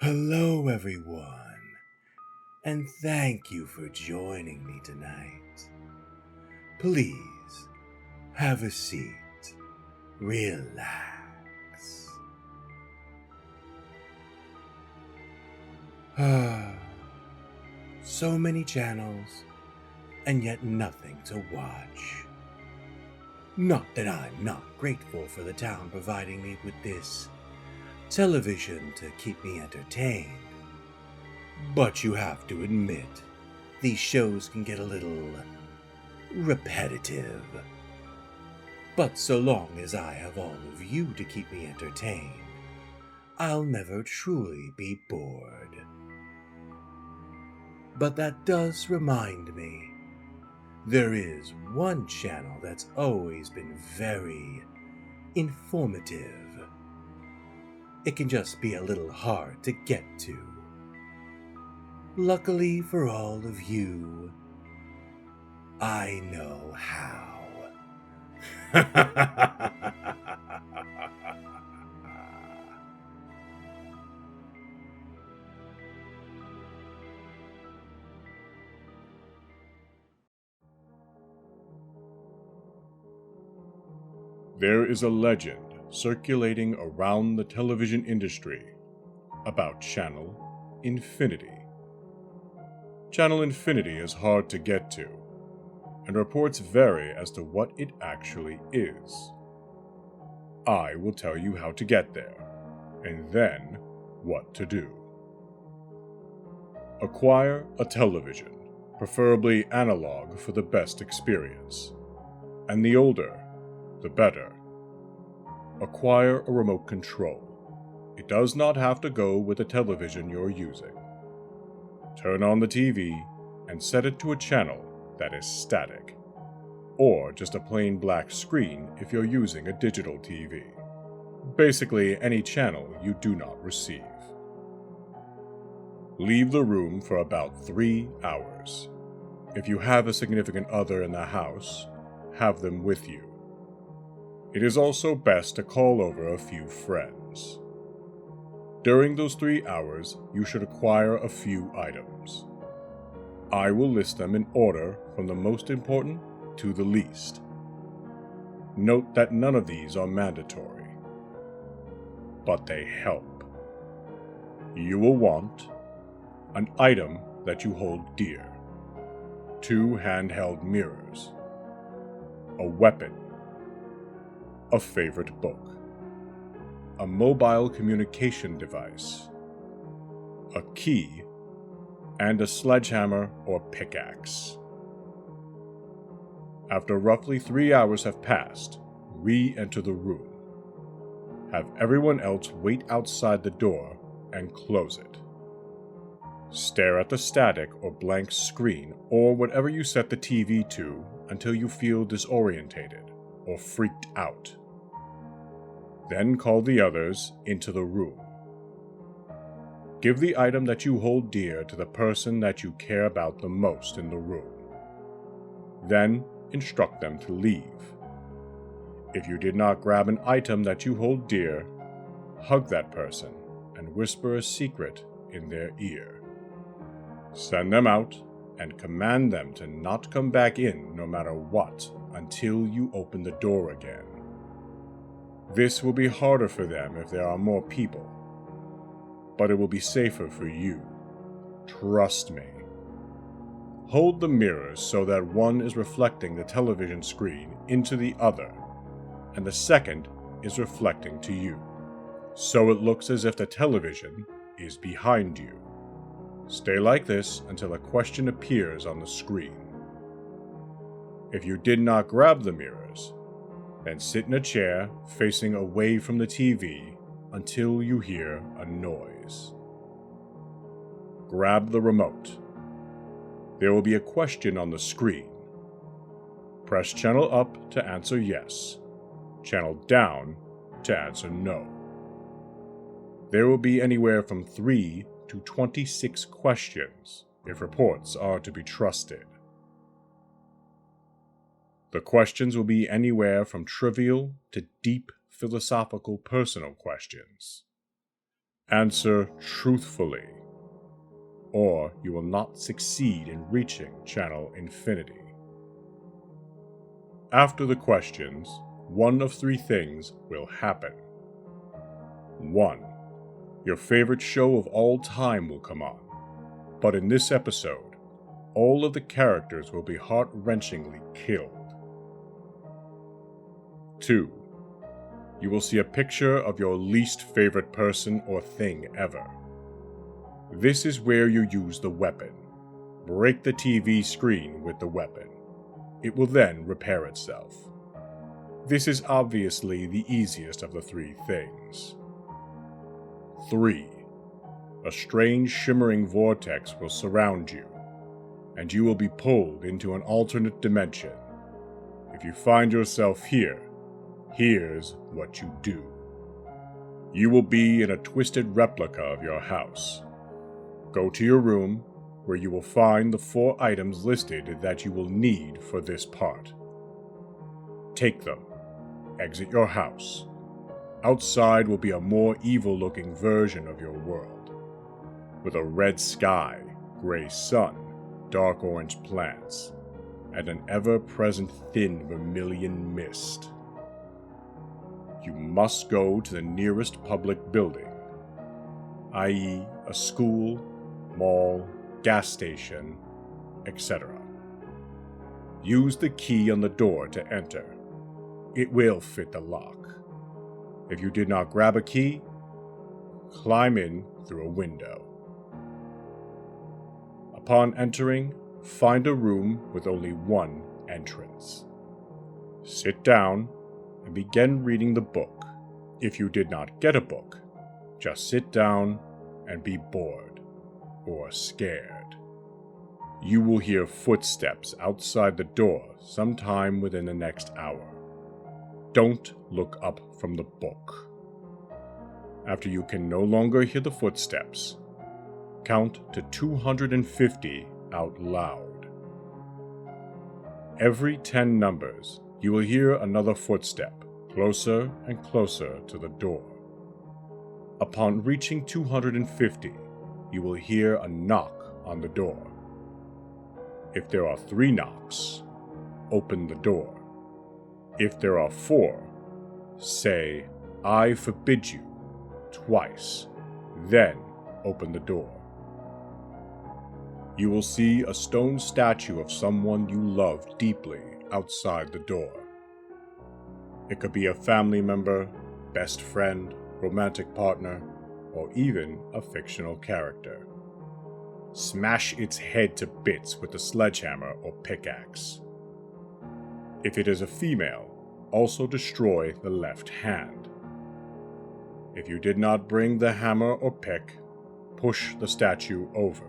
Hello, everyone, and thank you for joining me tonight. Please have a seat, relax. So many channels, and yet nothing to watch. Not that I'm not grateful for the town providing me with this television to keep me entertained. But you have to admit, these shows can get a little repetitive. But so long as I have all of you to keep me entertained, I'll never truly be bored. But that does remind me, there is one channel that's always been very informative. It can just be a little hard to get to. Luckily for all of you, I know how. There is a legend circulating around the television industry about Channel Infinity. Channel Infinity is hard to get to, and reports vary as to what it actually is. I will tell you how to get there, and then what to do. Acquire a television, preferably analog for the best experience, and the older, the better. Acquire a remote control. It does not have to go with the television you're using. Turn on the TV and set it to a channel that is static, or just a plain black screen if you're using a digital TV. Basically, any channel you do not receive. Leave the room for about 3 hours. If you have a significant other in the house, have them with you. It is also best to call over a few friends. During those 3 hours, you should acquire a few items. I will list them in order from the most important to the least. Note that none of these are mandatory, but they help. You will want an item that you hold dear, 2 handheld mirrors, a weapon, a favorite book, a mobile communication device, a key, and a sledgehammer or pickaxe. After roughly 3 hours have passed, re-enter the room. Have everyone else wait outside the door and close it. Stare at the static or blank screen or whatever you set the TV to until you feel disorientated or freaked out. Then call the others into the room. Give the item that you hold dear to the person that you care about the most in the room. Then instruct them to leave. If you did not grab an item that you hold dear, hug that person and whisper a secret in their ear. Send them out and command them to not come back in no matter what until you open the door again. This will be harder for them if there are more people, but it will be safer for you. Trust me. Hold the mirrors so that one is reflecting the television screen into the other, and the second is reflecting to you, so it looks as if the television is behind you. Stay like this until a question appears on the screen. If you did not grab the mirrors, then sit in a chair facing away from the TV until you hear a noise. Grab the remote. There will be a question on the screen. Press channel up to answer yes, channel down to answer no. There will be anywhere from 3 to 26 questions if reports are to be trusted. The questions will be anywhere from trivial to deep philosophical personal questions. Answer truthfully, or you will not succeed in reaching Channel Infinity. After the questions, one of three things will happen. 1. Your favorite show of all time will come on, but in this episode, all of the characters will be heart-wrenchingly killed. 2. You will see a picture of your least favorite person or thing ever. This is where you use the weapon. Break the TV screen with the weapon. It will then repair itself. This is obviously the easiest of the three things. 3. A strange shimmering vortex will surround you, and you will be pulled into an alternate dimension. If you find yourself here, here's what you do. You will be in a twisted replica of your house. Go to your room, where you will find the 4 items listed that you will need for this part. Take them. Exit your house. Outside will be a more evil-looking version of your world, with a red sky, gray sun, dark orange plants, and an ever-present thin vermilion mist. You must go to the nearest public building, i.e., a school, mall, gas station, etc. Use the key on the door to enter. It will fit the lock. If you did not grab a key, climb in through a window. Upon entering, find a room with only one entrance. Sit down and begin reading the book. If you did not get a book, just sit down and be bored or scared. You will hear footsteps outside the door sometime within the next hour. Don't look up from the book. After you can no longer hear the footsteps, count to 250 out loud. Every 10 numbers, you will hear another footstep, closer and closer to the door. Upon reaching 250, you will hear a knock on the door. If there are 3 knocks, open the door. If there are 4, say, "I forbid you," twice, then open the door. You will see a stone statue of someone you love deeply outside the door. It could be a family member, best friend, romantic partner, or even a fictional character. Smash its head to bits with a sledgehammer or pickaxe. If it is a female, also destroy the left hand. If you did not bring the hammer or pick, push the statue over.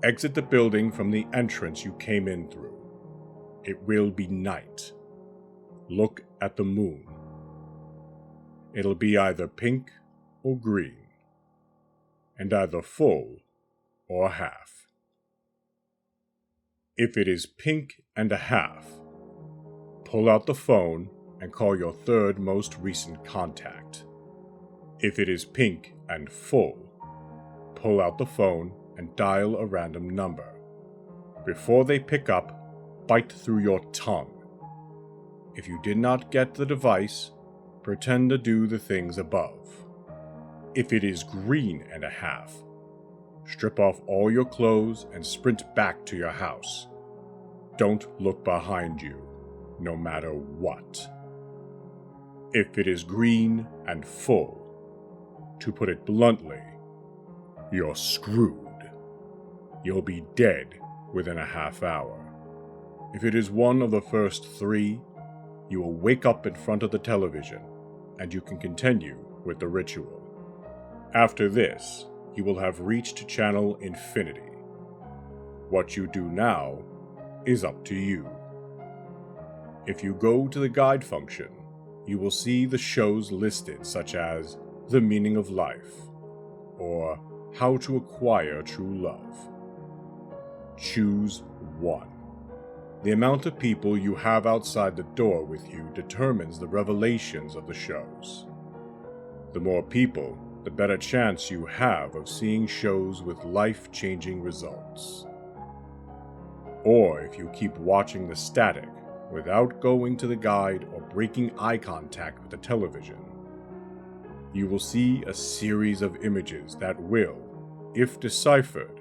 Exit the building from the entrance you came in through. It will be night. Look at the moon. It'll be either pink or green, and either full or half. If it is pink and a half, pull out the phone and call your third most recent contact. If it is pink and full, pull out the phone and dial a random number. Before they pick up, bite through your tongue. If you did not get the device, pretend to do the things above. If it is green and a half, strip off all your clothes and sprint back to your house. Don't look behind you, no matter what. If it is green and full, to put it bluntly, you're screwed. You'll be dead within a half hour. If it is one of the first 3, you will wake up in front of the television, and you can continue with the ritual. After this, you will have reached Channel Infinity. What you do now is up to you. If you go to the guide function, you will see the shows listed such as The Meaning of Life, or How to Acquire True Love. Choose one. The amount of people you have outside the door with you determines the revelations of the shows. The more people, the better chance you have of seeing shows with life-changing results. Or if you keep watching the static without going to the guide or breaking eye contact with the television, you will see a series of images that will, if deciphered,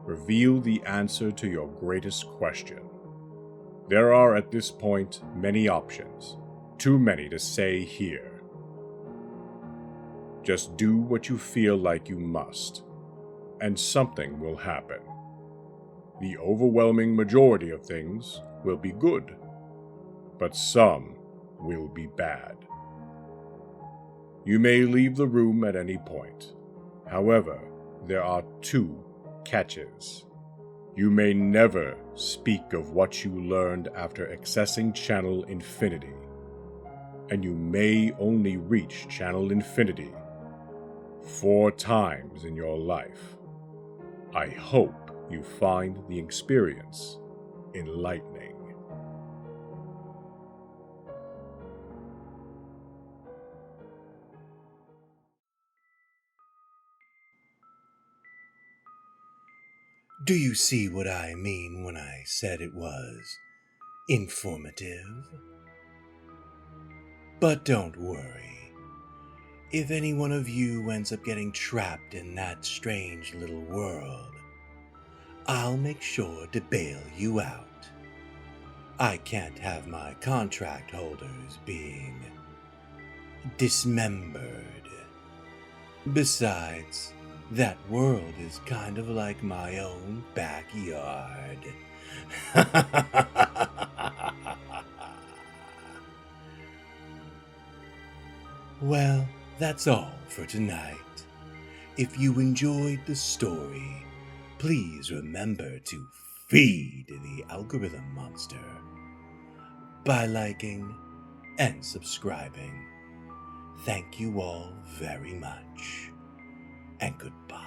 reveal the answer to your greatest question. There are at this point many options, too many to say here. Just do what you feel like you must, and something will happen. The overwhelming majority of things will be good, but some will be bad. You may leave the room at any point. However, there are 2 catches. You may never speak of what you learned after accessing Channel Infinity, and you may only reach Channel Infinity 4 times in your life. I hope you find the experience enlightening. Do you see what I mean when I said it was informative? But don't worry. If any one of you ends up getting trapped in that strange little world, I'll make sure to bail you out. I can't have my contract holders being dismembered. Besides, that world is kind of like my own backyard. Well, that's all for tonight. If you enjoyed the story, please remember to feed the algorithm monster by liking and subscribing. Thank you all very much, and goodbye.